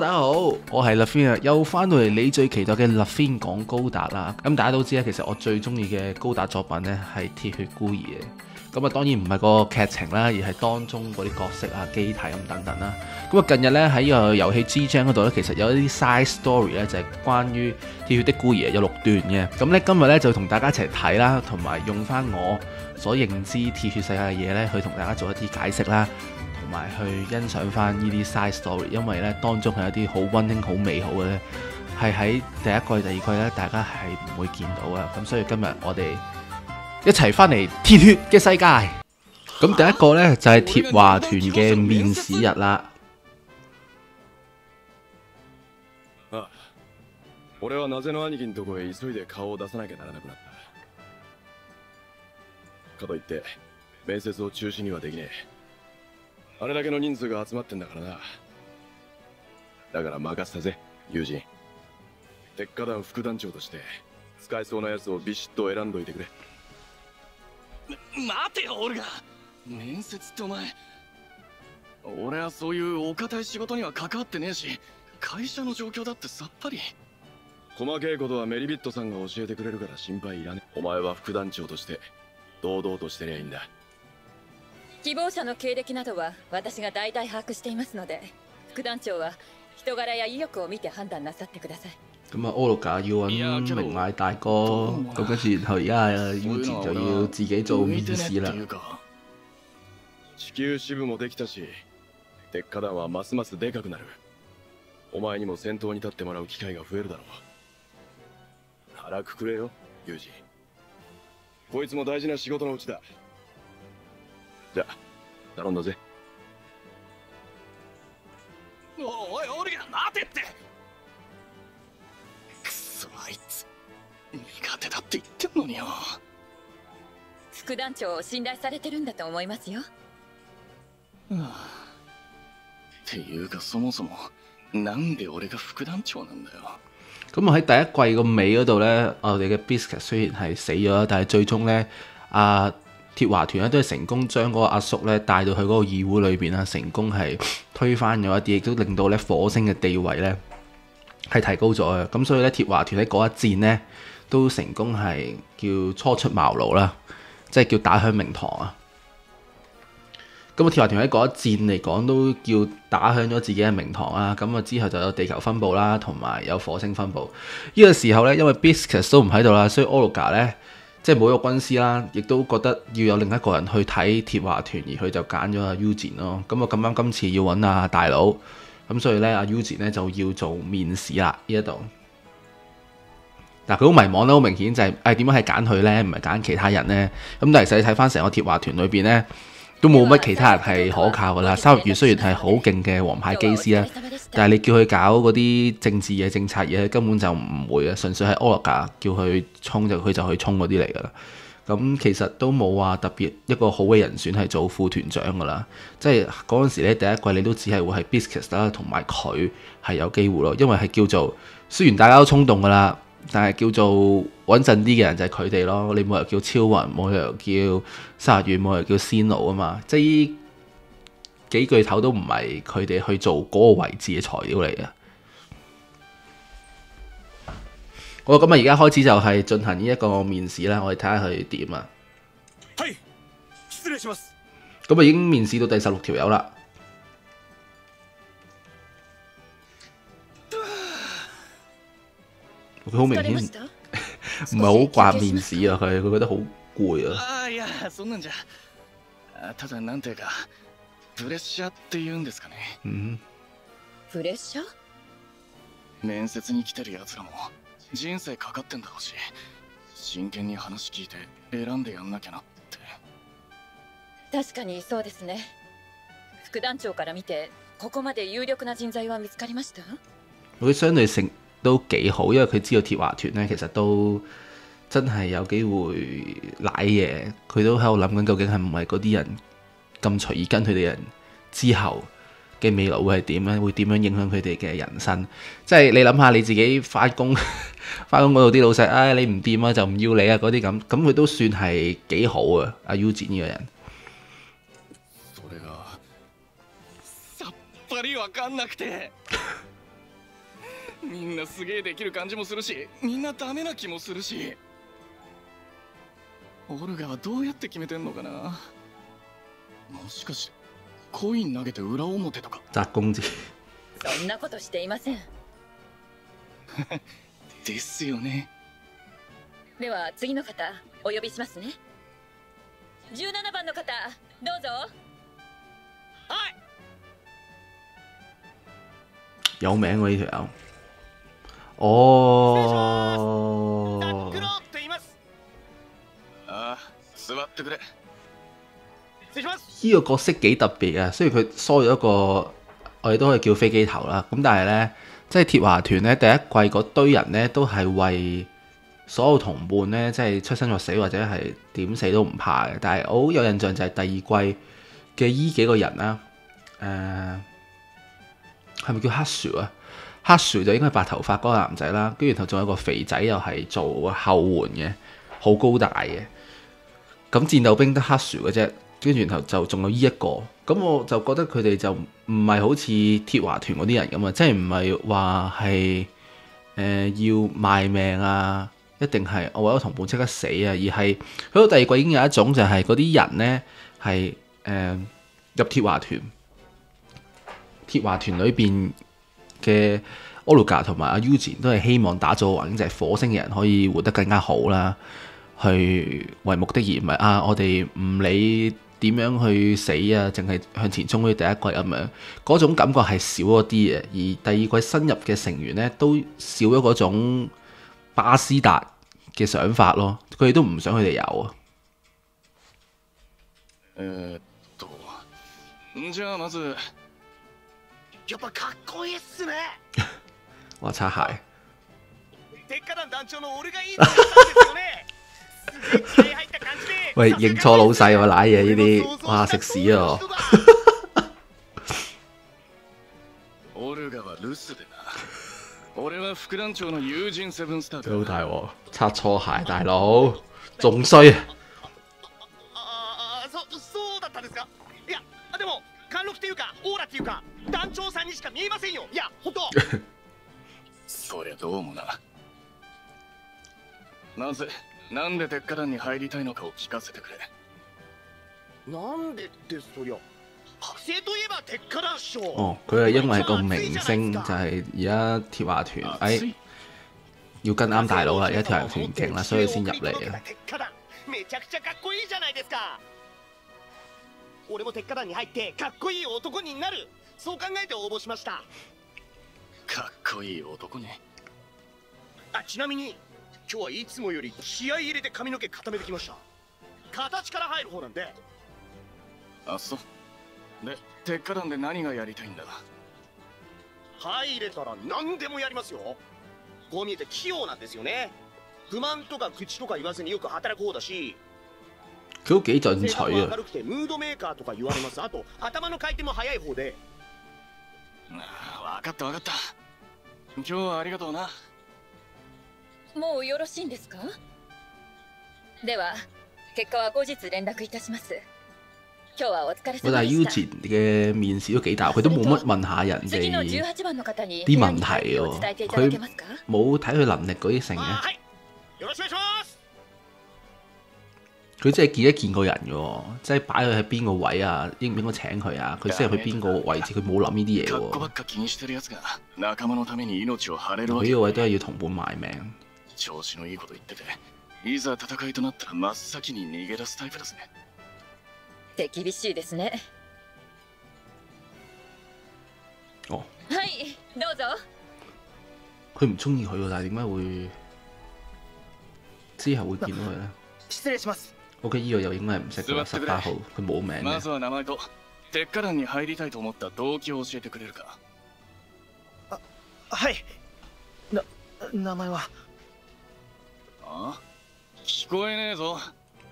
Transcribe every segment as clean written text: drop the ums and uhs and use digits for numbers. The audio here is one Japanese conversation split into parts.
大家好，我係 Lafin 啊，又翻到嚟你最期待嘅 Lafin 講高達啦。咁大家都知咧，其實我最中意嘅高達作品呢係鐵血孤兒嘅。咁啊，當然唔係個劇情啦，而係當中嗰啲角色啊、機體咁等等啦。咁啊，近日呢，喺呢個遊戲 G Jam 嗰度呢，其實有一啲 side story 呢，就係關於鐵血的孤兒有6段嘅。咁呢，今日呢，就同大家一齊睇啦，同埋用翻我所認知鐵血世界嘅嘢呢，去同大家做一啲解釋啦。同埋去欣賞翻呢啲 side story， 因為咧當中係一啲好溫馨、好美好嘅咧，係喺第一季、第二季咧，大家係唔會見到啊！咁所以今日我哋一齊翻嚟鐵血嘅世界。咁第一個咧就係鐵華團嘅面試日啦。あ、俺はなぜの兄貴のとこへ急いで顔を出さなきゃならなくなった。かといって面接を中止にはできねえ。あれだけの人数が集まってんだからな。だから任せたぜ、友人。鉄火団副団長として使えそうなやつをビシッと選んどいてくれ。待てよ、オルガ。面接ってお前。俺はそういうお堅い仕事には関わってねえし、会社の状況だってさっぱり。細けいことはメリビットさんが教えてくれるから心配いらねえ。お前は副団長として堂々としてりゃいいんだ。希望者の経歴などは私が大體把握していますので、副団長は人柄や意欲を見て判斷なさってください。咁啊，Ologa要揾明奶大哥，咁跟住然後而家Yuji就要自己做面試啦。地球支部もできたし、鉄火団はますますでかくなる。お前にも先頭に立ってもらう機会が増えるだろう。腹くくれよ、ユージ。こいつも大事な仕事のうちだ。じゃあ頼んだぜ。おい、オルガ、待てって。くそ、あいつ苦手だって言ってんのによ。副団長を信頼されてるんだと思いますよ。っていうか、そもそもなんで俺が副団長なんだよ。咁啊喺第一季個尾嗰度呢，我哋嘅 Biscuit 雖然係死咗，但係最終呢，鐵華團咧都係成功將嗰個阿叔咧帶到去嗰個議會裏邊啦，成功係推翻咗一啲，亦都令到咧火星嘅地位咧係提高咗嘅。咁所以咧鐵華團喺嗰一戰呢，都成功係叫初出茅廬啦，即係叫打響名堂啊！咁啊鐵華團喺嗰一戰嚟講都叫打響咗自己嘅名堂啦。咁啊之後就有地球分部啦，同埋有火星分部。呢個時候咧，因為 Biscuit 都唔喺度啦，所以 Ologa 咧。即係冇咗軍師啦，亦都覺得要有另一個人去睇鐵華團，而佢就揀咗阿 Yuji 咯。咁啊咁啱今次要揾阿大佬，咁所以咧阿 Yuji 咧就要做面試啦呢一度。嗱佢好迷茫啦，好明顯就係點解係揀佢咧，唔係揀其他人咧？咁但係其實你睇翻成個鐵華團裏邊咧，都冇乜其他人係可靠噶啦。三月雖然係好勁嘅王牌機師啦，但係你叫佢搞嗰啲政治嘢、政策嘢，根本就唔會啊！純粹係 Ologa 叫佢衝佢就去衝嗰啲嚟噶啦。咁其實都冇話特別一個好嘅人選係做副團長噶啦。即係嗰陣時咧，第一季你都只係會係 Biscuit 啦，同埋佢係有機會咯。因為係叫做雖然大家都衝動噶啦，但係叫做穩陣啲嘅人就係佢哋咯。你冇理由叫超雲，冇理由叫沙月，冇理由叫仙奴啊嘛。即係呢幾巨頭都唔係佢哋去做嗰個位置嘅材料嚟嘅。好，咁啊，而家開始就係進行呢一個面試啦，我哋睇下佢點啊。係，失禮します。咁啊，已經面試到第16條友啦。佢好明顯唔係好慣面試啊，佢覺得好攰啊。いや、そんなんじゃ。ただなんていうか、プレッシャーって言うんですかね。プレッシャー？面接に来てる奴らも人生かかってんだろうし、真剣に話聞いて選んでやんなきゃなって。確かにそうですね。副団長から見てここまで有力な人材は見つかりました？佢相對性都幾好，因為佢知道鐵華團咧其實都真係有機會賴嘢，佢都喺度諗緊究竟係唔係嗰啲人咁隨意跟佢哋人之後嘅未來會係點咧？會點樣影響佢哋嘅人生？即係你諗下你自己翻工嗰度啲老細，唉、你唔掂啊就唔要你啊嗰啲咁佢都算係幾好啊！阿 Yuji 呢個人。それがさっぱりわかんなくて。みんなすげえできる感じもするし、みんなダメな気もするし。オルガはどうやって決めてんのかな。もしかしてコイン投げて裏表とか。砸公字。そんなことしていません。ですよね。では次の方お呼びしますね。17番の方どうぞ。はい。有名喎呢條友。哦。クロって言います。啊，座ってくれ。失禮します。呢個角色幾特別啊，雖然佢梳咗一個我哋都可以叫飛機頭啦，咁但係呢，即係鐵華團呢，第一季嗰堆人呢，都係為所有同伴呢，即係出生入死或者係點死都唔怕嘅。但係我好有印象就係第二季嘅依幾個人啦，係咪叫黑樹啊？黑樹就應該係白頭髮嗰個男仔啦，跟住然後仲有個肥仔又係做後援嘅，好高大嘅。咁戰鬥兵得黑樹嘅啫，跟住然後就仲有依一個，咁我就覺得佢哋就唔係好似鐵華團嗰啲人咁啊，即係唔係話係要賣命啊，一定係我為咗同伴即刻死啊，而係去到第二季已經有一種就係嗰啲人呢係入鐵華團裏邊嘅 Olga 同埋阿 Eugene 都係希望打造環境就係火星嘅人可以活得更加好啦，去為目的而唔係我哋唔理點樣去死啊，淨係向前衝好似第一季咁樣，嗰種感覺係少咗啲嘅。而第二季新入嘅成員呢，都少咗嗰種巴斯達嘅想法咯，佢哋都唔想佢哋有啊。じゃあまずやっぱかっこいいっすね。哇！擦鞋。鉄火団団長の俺がいいと思ったんですよね。すげえ気合入った感じで。喂，認錯老細喎，賴嘢呢啲，哇！食屎啊！オルガは留守でな。俺は副団長の友人セブンスターだ。好大鑊，擦錯鞋，大佬，仲衰啊！そうだったんですか。いや、でも貫禄っていうかオーラっていうか団長さんにしか見えませんよ。いや、本当。そりゃどうもな。なんで鉄火団に入りたいのかを聞かせてくれ。なんでですそりゃ。白星といえば鉄火団っしょ。哦，佢係因為個明星就係而家鐵華團，要跟啱大佬啦，而家鐵華團勁啦，所以先入嚟嘅。めちゃくちゃかっこいいじゃないですか。俺も鉄火団に入ってかっこいい男になる。そう考えて応募しました。かっこいい男ね。ちなみに今日はいつもより気合い入れて髪の毛固めてきました。形から入る方なんで。あ、そう。で、鉄火団で何がやりたいんだ。入れたら何でもやりますよ。こう見えて器用なんですよね。不満とか愚痴とか言わずによく働く方だし。佢都幾進取性格も明啊！るくてムードメーカーとか言われます。あと頭の回転も速い方で。わかったわかった。今日はありがとうな。もうよろしいんですか。では結果は後日連絡いたします。今日はお疲れ喂，但係様でした。 Eugene 嘅面試都幾大，佢都冇乜問下人次の哋18番の方に啲問題を伝えてい喎，ただけますか。冇睇佢能力嗰啲成嘅，はい。よろしくお願いします。佢真係見一見個人嘅喎，即係擺佢喺邊個位啊，應唔應該請佢啊，佢適合去邊個位置，佢冇諗呢啲嘢かっこばっ喎。か気にしてるやつが仲間のために命を張れるわ佢呢け。個位都係要同伴賣命。調子のいいこと言ってて、いざ戦いとなったら真っ先に逃げ出すタイプですね。手厳しいですね。哦，はいどうぞ。佢唔中意佢喎，但係點解會之後會見到佢咧失禮します。 ？OK，呢個又應該係唔識嘅18號，佢冇名嘅。まずは名前と鉄火団に入りたいと思った動機を教えてくれるか。はい。名前は。あ？聞こえねえぞ。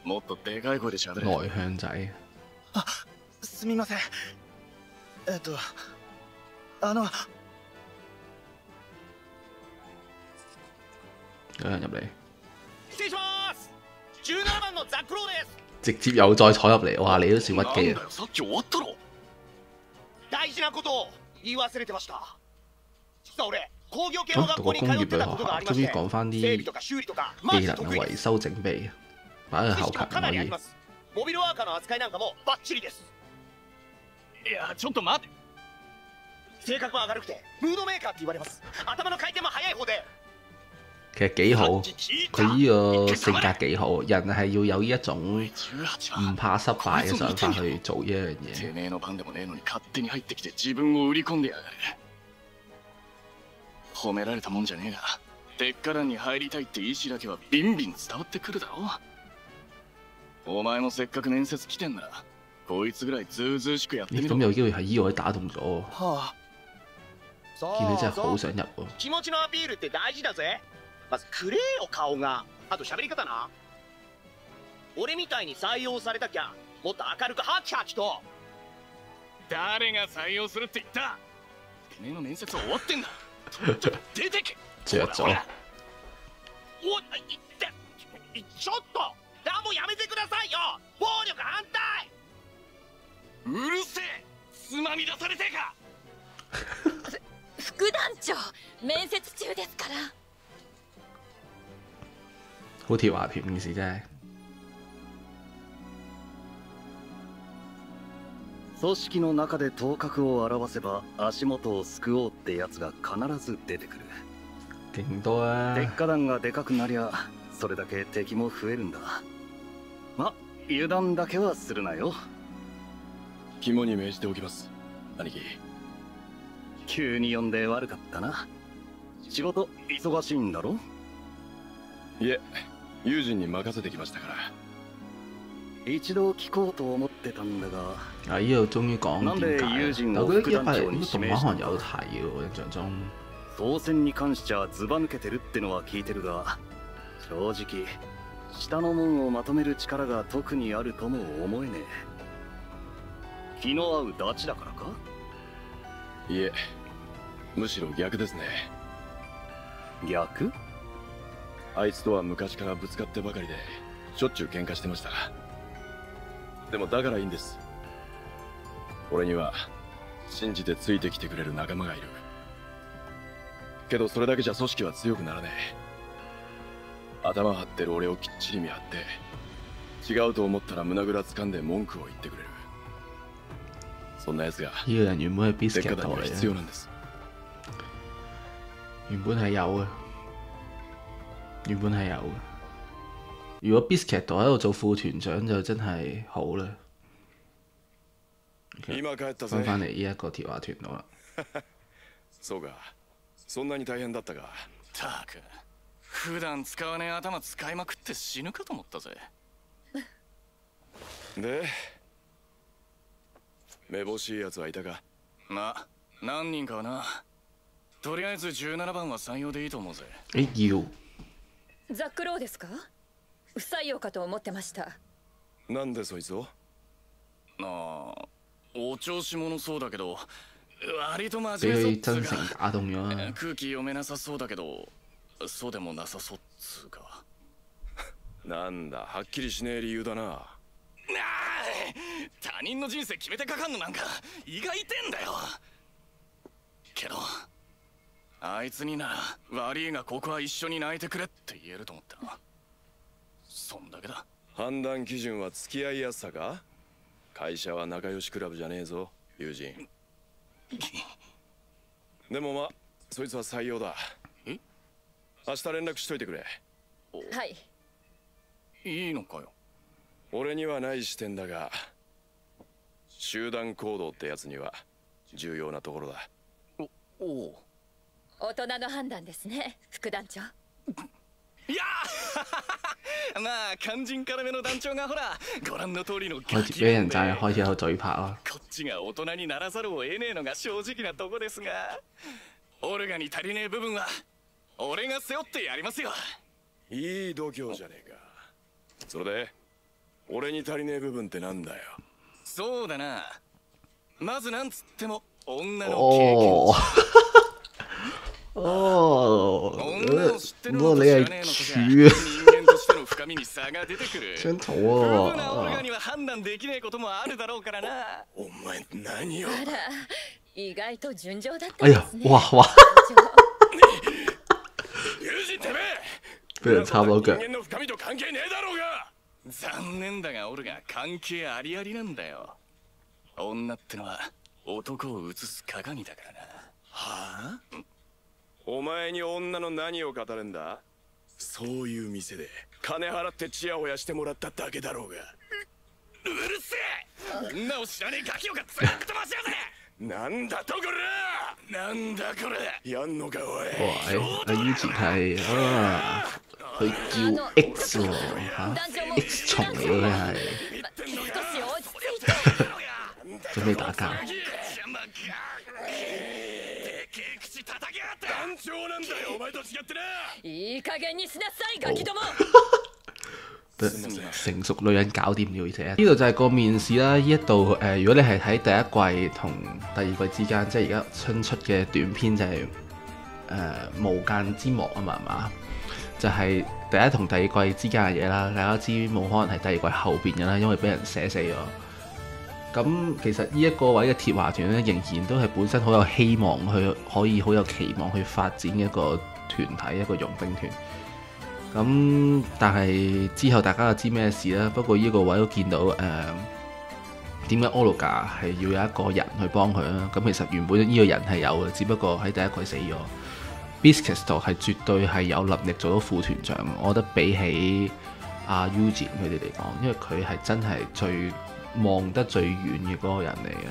もっとでかい声で喋れ。內向仔。すみません。有人入嚟，失礼します。17番のザクローです。直接又再坐入嚟，哇！你都算屈機啊！なんだよ、さっき終わったろ。大事なことを言い忘れてました。実は俺工業系の学讀過工校に通って業嘅學校，たことがありま終於して講翻整備啲とか修理とか技マジ能嘅維得意です。修整備，擺喺後知識も勤可以かなりありま。す。モビルワーカーの扱いなんかもバッチリです。いやちょっと待って。性格は明るくてムードメーカーって言われます。頭の回転も速い方で。其實幾好，さっき聞いた佢呢個性格幾好，人係要有呢一種18唔は怕失敗嘅想法去做呢樣嘢。てめえの番でもねえのに勝手に入ってきて自分を売り込んでやがる。褒められたもんじゃねえが鉄火団に入りたいって意志だけはビンビン伝わってくるだろ。お前もせっかく面接来てんならこいつぐらいずうずうしくやってみろ。咦咁有機會係意外打動咗喎，はあ。見你真係好想入喎。気持ちのアピールって大事だぜ。まずくれよ顔が。あと喋り方な。俺みたいに採用されたきゃもっと明るくハキハキと。誰が採用するって言った。てめえの面接終わってんだ。とっとと出てけ。着咗。おいってちょっともうやめてくださいよ。暴力反対。うるせえ。つまみ出されてえか。副団長面接中ですから。好鐵華團件事真係。組織の中で頭角を現せば足元を救おうってやつが必ず出てくる。勁多啊！鉄火団がでかくなりゃそれだけ敵も増えるんだ。ま、油断だけはするなよ。肝に銘じておきます、兄貴。急に呼んで悪かったな。仕事忙しいんだろ。いえ、友人に任せてきましたから。一度聞こうと思ってたんだが。啊！呢度終於講なんで點解友人但我覺得一を副団長般動に指名したんだ。畫可能有睇嘅喎，印象中。当選に関しちゃずば抜けてるってのは聞いてるが、正直下の門をまとめる力が特にあるとも思えねえ。気の合うダチだからか。いえ、むしろ逆ですね。逆？あいつとは昔からぶつかってばかりでしょっちゅう喧嘩してました。でもだからいいんです。俺には信じてついてきてくれる仲間がいる。けどそれだけじゃ組織は強くならねえ。頭張ってる俺をきっちり見張って違うと思ったら胸ぐら掴んで文句を言ってくれる。そんな奴が呢個人原本係 b i s 鉄 c 火 u 団 t には嚟嘅，必要なんです。原本係有嘅，原本係有嘅。如果 Biscuit 喺度做副團長就真係好啦。今帰ったぜ。翻返嚟呢一個鐵華團度啦。そうか、そんなに大変だったか。たく普段使わねえ頭使いまくって死ぬかと思ったぜ。で、めぼしいやつはいたか。まあ何人かはな。とりあえず17番は採用でいいと思うぜ。要ザックローですか。不採用かと思ってました。なんでそいつを？ああ、お調子者そうだけど割と真俾面目佢真誠そうっつうか。打動咗啊！空気読めなさそうだけどそうでもなさそうっつうか。なんだ、はっきりしねえ理由だな。なあ、他人の人生決めてかかんのなんか胃が痛えんだよ。けどあいつになら悪いがここは一緒に泣いてくれって言えると思ったな。そんだけだ。判断基準は付き合いやすさか？会社は仲良しクラブじゃねえぞ、友人。でもまあ、そいつは採用だ。え？明日連絡しといてくれ。はい。いいのかよ。俺にはない視点だが、集団行動ってやつには重要なところだ。おお。大人の判断ですね、副団長。いやーまあ肝心辛めの団長がほらご覧の通りのガ開始キ俾人なんで讚，開始有嘴拍啦。こっちが大人にならざるを得ねえのが正直なとこですが、オルガに足りねえ部分は俺が背負ってやりますよ。いい度胸じゃねえか。それで、俺に足りねえ部分ってなんだよ。そうだな。まずなんつっても女の経哦験。哦，女を知ってる不過你のと知ら係ねえのとじゃ處人間としての深みに差が出てくる。張圖不遇なオルガ喎。には判断できねえこともあるだろうからな。お前何を。あら、意外と順調だった哎呀んですね。哇哇！団長俾人插落腳。人間の深みと関係ねえだろうが。残念だが俺が関係ありありなんだよ。女ってのは男を映す鏡だからな。はあ？お前に女の何を語るんだ？そういう店で金払ってチヤホヤしてもらっただけだろうが。うるせえ。女を知らねえガキをがずっと回しやぜ。なんだとこら！なんだこれ。やんのかおい。哇！阿于前係佢叫 X 喎嚇 ，X 蟲嚟嘅係，少し落ち着いて。準備打交。団長なんだよお前と違ってな。いい加減にしなさいガキども。成熟女人搞掂了，而且呢度就係個面試啦。呢一度如果你係睇第一季同第二季之間，即係而家新出嘅短篇就係無間之幕啊嘛，係嘛？就係第一同第二季之間嘅嘢啦。大家知冇可能係第二季後邊嘅啦，因為俾人寫死咗。咁其實呢一個位嘅鐵華團咧，仍然都係本身好有希望去可以好有期望去發展嘅一個團體，一個傭兵團。咁但係之後大家就知咩事啦。不過呢個位都見到點解 Olga 係要有一個人去幫佢啦？咁其實原本呢個人係有嘅，只不過喺第一季死咗。Biscuit 係絕對係有能力做到副團長，我覺得比起阿 Eugene 佢哋嚟講，因為佢係真係最望得最遠嘅嗰個人嚟嘅。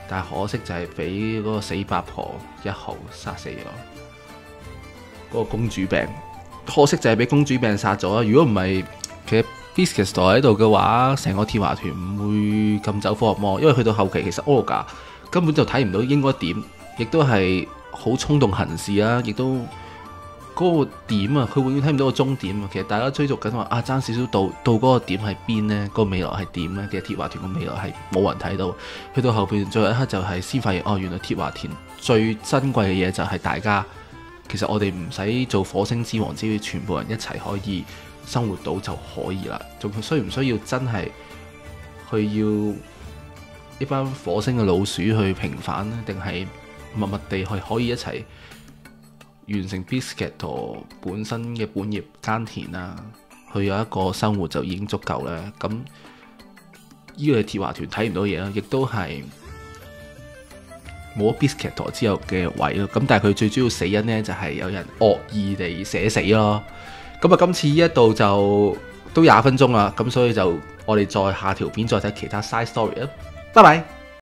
但係可惜就係俾嗰個死八婆1號殺死咗，嗰個公主病。可惜就係俾公主病殺咗。如果唔係，其實 Biscuit 喺度嘅話，成個鐵華團唔會咁走火入魔。因為去到後期，其實 Olga 根本就睇唔到應該點，亦都係好衝動行事啦。亦都嗰個點啊，佢永遠睇唔到個終點啊。其實大家追逐緊話啊，爭少少到嗰個點係邊呢？個未來係點呢？其實鐵華團個未來係冇人睇到。去到後邊最後一刻就係先發現哦，原來鐵華團最珍貴嘅嘢就係大家。其實我哋唔使做火星之王，只要全部人一齊可以生活到就可以啦。仲需唔需要真係去要一班火星嘅老鼠去平反呢？定係默默地去可以一齊完成 Biscuit 本身嘅本業耕田啊，去有一個生活就已經足夠呢？咁呢個係鐵華團睇唔到嘢啦，亦都係冇 Biscuit 之後嘅位咯，咁但係佢最主要死因呢，就係有人惡意地寫死咯。咁啊，今次呢一度就都20分鐘啦，咁所以就我哋再下條片再睇其他 side story 啦。拜拜。